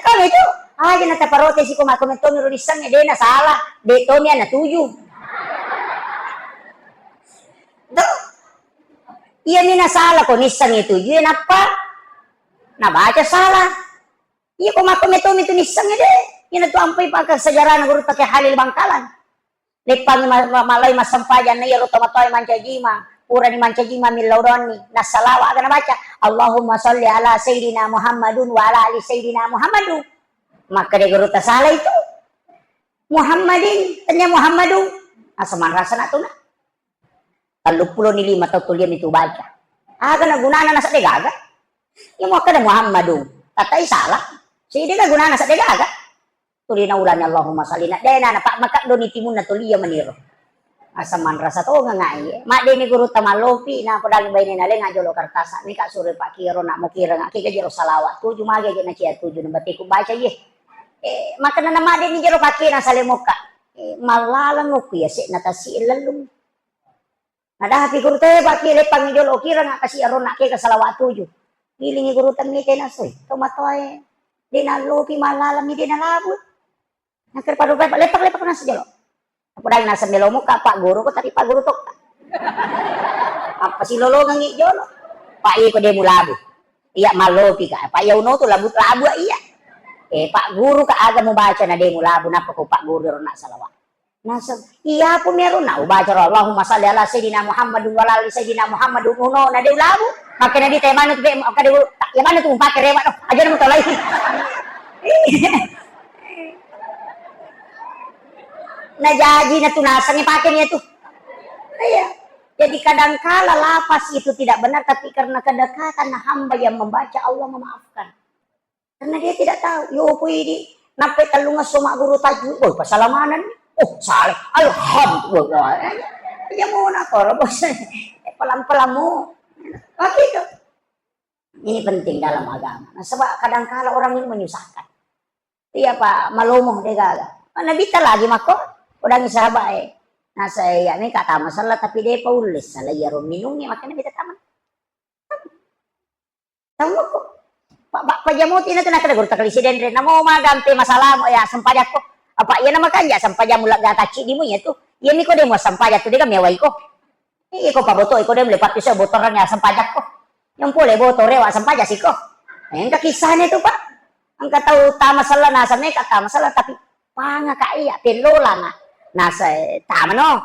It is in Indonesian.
Kalau itu, aja na taparote si kumakomento mi rulisang de na salah, de to na tuyo. Do, iya mi na salah ko nisang itu, yun apa? Nabaca salah. Iya kumakomento mi tu nisang de, yun to ampay pagka sejarah na guru pakai halil bangkalan. Lepang malay masampajan na yaro tomatoy mancajima. Pura ni mancajima min lauroni nasalawa akan baca Allahumma sholli ala sayyidina Muhammadun wa ala ali sayyidina Muhammadun. Maka dia guru salah itu Muhammadin tanya Muhammadun asaman rasa na tuna 35 atau tulian itu baca na gunana nasa degaga yung mo kada Muhammadun tatay salah sige na gunana sa degaga tulian na ulan Allahumma sholli na dena na pak maka doni timun na tulian maniro asaman rasa to nga ngai mak de ni guru tamalopi na padang bayi na le nga jolo kartasa ni ka sure pak kiro na mo kira nga kiga jero salawat tujuh mage na cia tujuh na batiku baca ye maka na nama de ni jero paki na salemoka malalang ko ya se na tasi lalum nada hapi guru te paki le pang jolo kira nga kasi aro na ke ka salawat tujuh pilingi guru tam ni kena soy tomatoy de na lopi malalang ni de na labut nakir padu lepak na sejolo Apodang nasa melo mo ka, Pak Guru ko, tapi Pak Guru tok. Apa si lolo ngangi jolo? Pak Iko de mulabu. Iya malopi ka. Pak Yauno tu labut-labu iya. Pak Guru ka aga mo baca na de mulabu napa ko Pak Guru ro na salawat. Nasa iya po meron na ubaca ro Allahumma shalli ala sayyidina Muhammadun wa ala ali sayyidina Muhammadun uno na de mulabu. Maka na di tay manut be ka de ya manut mo pake rewa no. Aja mo tolay. Najaji na tunasan pakai niya tuh. Iya. Jadi kadangkala lapas itu tidak benar tapi karena kedekatan hamba yang membaca Allah memaafkan. Karena dia tidak tahu. Yo puidi nape talunga suma guru tajwid. Oh pasalamanan. Oh salah. Alhamdulillah. Ya mau nakor bos. Pelan-pelan mo. Begitu. Ini penting dalam agama. Nah, sebab kadangkala orang ini menyusahkan. Iya Pak, malomoh deh gagal. Mana bisa lagi mako? Udah sahabat nah saya ini kata masalah tapi dia paulis salah ya minumnya makanya bisa taman tahu kok pak jamuti na tuh nak guru taklisiden re namo magamte masalah mo ya sampajak ko apa ya nama kanja sampajak mulak gataci di mo ya tuh ya ni ko de mo sampajak tuh dia mewai ko ko paboto iko de lepat bisa botoran ya sampajak ko yang pole botore wa sampajak sih ko yang kisahnya itu pak angka tahu ta masalah nasa me kata masalah tapi panga kaya pelola na nasa tama no